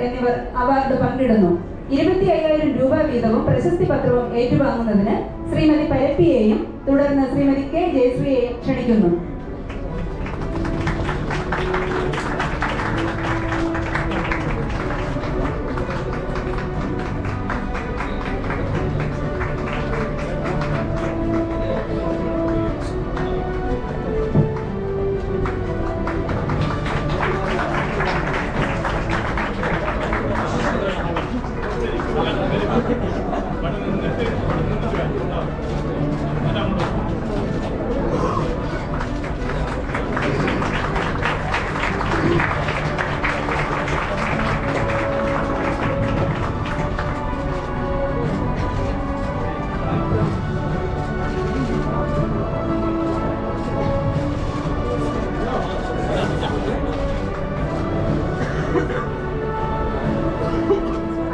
എന്നിവർ അവാർഡ് പങ്കിടുന്നു. 25,000 രൂപ വീതവും പ്രശസ്തി പത്രവും ഏറ്റുവാങ്ങുന്നതിന് ശ്രീമതി പരപ്പിയെയും തുടർന്ന് ശ്രീമതി കെ ജയശ്രീയെയും ക്ഷണിക്കുന്നു.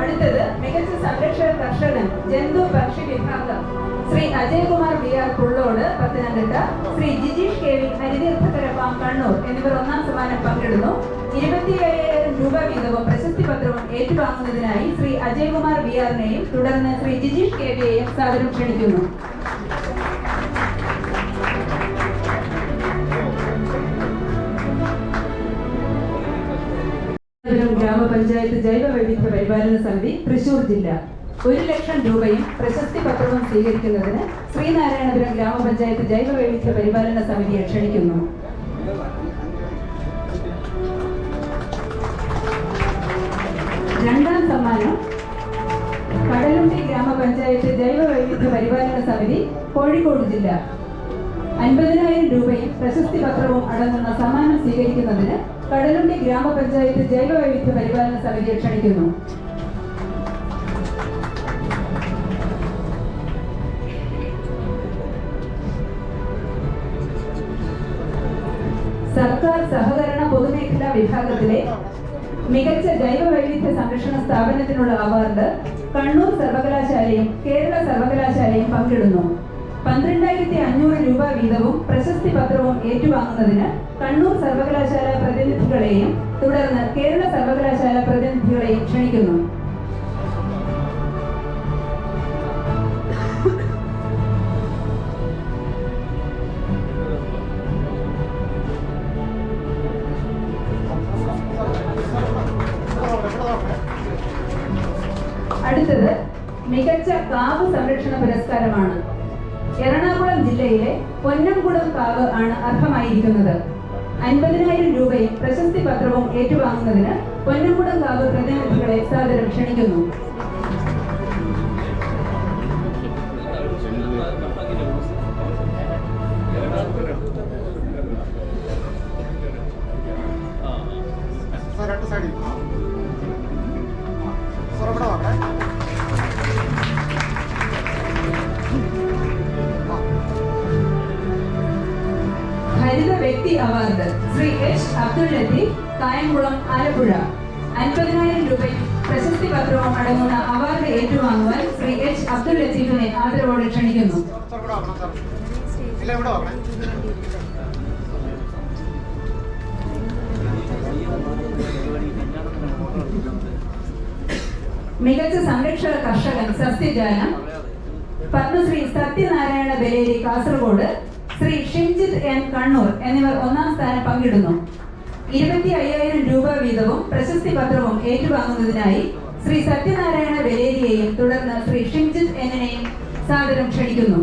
അടുത്തത് മികച്ച സംരക്ഷക കർഷകൻ ജന്തു പക്ഷി വിഭാഗം Shri Ajayakumar B R. Pullode Pathanamthitta, Shri Jijeesh K V ഹരിതീർത്ഥകരപ്പാം കണ്ണൂർ എന്നിവർ ഒന്നാം സമ്മാനം പങ്കിടുന്നു. 25,000 രൂപ വീതവും പ്രശസ്തി പത്രവും ഏറ്റുവാങ്ങുന്നതിനായി ശ്രീ അജയകുമാർ ബി.ആറിനെയും തുടർന്ന് ശ്രീ ജിജീഷ് കെ വിയെയും സാദരം ക്ഷണിക്കുന്നു. ഗ്രാമപഞ്ചായത്ത് ജൈവ വൈവിധ്യ പരിപാലന സമിതി തൃശൂർ ജില്ല 1,00,000 രൂപയും പ്രശസ്തി പത്രവും സ്വീകരിക്കുന്നതിന് ശ്രീനാരായണപുരം ഗ്രാമപഞ്ചായത്ത് ജൈവ വൈവിധ്യ പരിപാലന സമിതിയെ ക്ഷണിക്കുന്നു. രണ്ടാം സമ്മാനം കടലുണ്ടി ഗ്രാമപഞ്ചായത്ത് ജൈവ വൈവിധ്യ പരിപാലന സമിതി കോഴിക്കോട് ജില്ല 50,000 രൂപയും പ്രശസ്തി പത്രവും അടങ്ങുന്ന സമ്മാനം സ്വീകരിക്കുന്നതിന് കടലുണ്ടി ഗ്രാമപഞ്ചായത്ത് ജൈവ വൈവിധ്യ പരിപാലന സമിതിയെ ക്ഷണിക്കുന്നു. സർക്കാർ സഹകരണ പൊതുമേഖലാ വിഭാഗത്തിലെ മികച്ച ജൈവ വൈവിധ്യ സംരക്ഷണ സ്ഥാപനത്തിനുള്ള അവാർഡ് കണ്ണൂർ സർവകലാശാലയും കേരള സർവകലാശാലയും പങ്കിടുന്നു. 12,500 രൂപ വീതവും പ്രശസ്തി പത്രവും ഏറ്റുവാങ്ങുന്നതിന് കണ്ണൂർ സർവകലാശാല പ്രതിനിധികളെയും തുടർന്ന് കേരള സർവകലാശാല പ്രതിനിധികളെയും ക്ഷണിക്കുന്നു. അടുത്തത് മികച്ച കാവ് സംരക്ഷണ പുരസ്കാരമാണ്. എറണാകുളം ജില്ലയിലെ പൊന്നംകുളം കാവ് ആണ് അർഹമായിരിക്കുന്നത്. 50,000 രൂപയും പ്രശസ്തി പത്രവും ഏറ്റുവാങ്ങുന്നതിന് പൊന്നംകുളം കാവ് പ്രതിനിധികളെ സാദരം ക്ഷണിക്കുന്നു. ഹരിത വ്യക്തി അവാർഡ് ശ്രീ എച്ച് അബ്ദുൾ ലത്തീഫ്, കായംകുളം, ആലപ്പുഴ 50,000 രൂപയും പ്രശസ്തി പത്രവും അടങ്ങുന്ന അവാർഡ് ഏറ്റുവാങ്ങുവാൻ ശ്രീ എച്ച് അബ്ദുൾ ലത്തീഫിനെ ആദരവോടെ ക്ഷണിക്കുന്നു. മികച്ച സംരക്ഷക കർഷകൻ സസ്യജാലം പത്മശ്രീ സത്യനാരായണ ബലേരി കാസർഗോഡ്, ശ്രീ ഷിംജിത്ത് എൻ കണ്ണൂർ എന്നിവർ ഒന്നാം സ്ഥാനം പങ്കിടുന്നു. 25,000 രൂപ വീതവും പ്രശസ്തി പത്രവും ഏറ്റുവാങ്ങുന്നതിനായി ശ്രീ സത്യനാരായണ ബലേരിയെയും തുടർന്ന് ശ്രീ ഷിംജിത്ത് എന്നിനെയും സാദരം ക്ഷണിക്കുന്നു.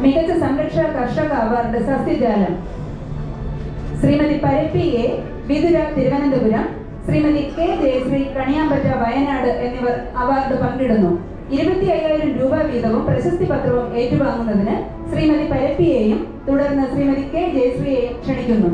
മികച്ച സംരക്ഷക കർഷക അവാർഡ് സസ്യജാലം ശ്രീമതി പരപ്പി എ, വിതുര, തിരുവനന്തപുരം, ശ്രീമതി കെ ജയശ്രീ, കണിയാമ്പറ്റ, വയനാട് എന്നിവർ അവാർഡ് പങ്കിടുന്നു. 25,000 രൂപ വീതവും പ്രശസ്തി പത്രവും ഏറ്റുവാങ്ങുന്നതിന് ശ്രീമതി പരപ്പിയെയും തുടർന്ന് ശ്രീമതി കെ ജയശ്രീയെയും ക്ഷണിക്കുന്നു.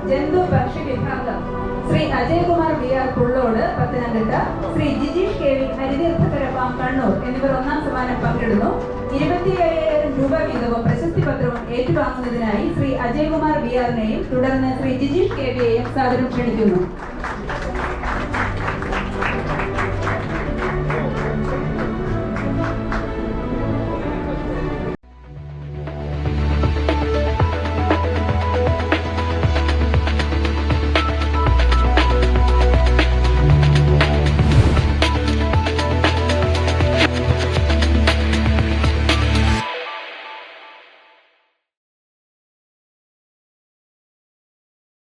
ജന്തു പക്ഷി വിഭാഗം Shri Ajayakumar BR Pullode Pathanamthitta, Shri Jijeesh KV Haritheerthakara farm Kannur എന്നിവർ ഒന്നാം സമ്മാനം പങ്കിടുന്നു. 27,000 രൂപ വീതവും പ്രശസ്തി പത്രവും ഏറ്റുവാങ്ങുന്നതിനായി ശ്രീ അജയകുമാർ BR നെയും തുടർന്ന് ശ്രീ ജിജീഷ് KV യെയും സാദരം ക്ഷണിക്കുന്നു.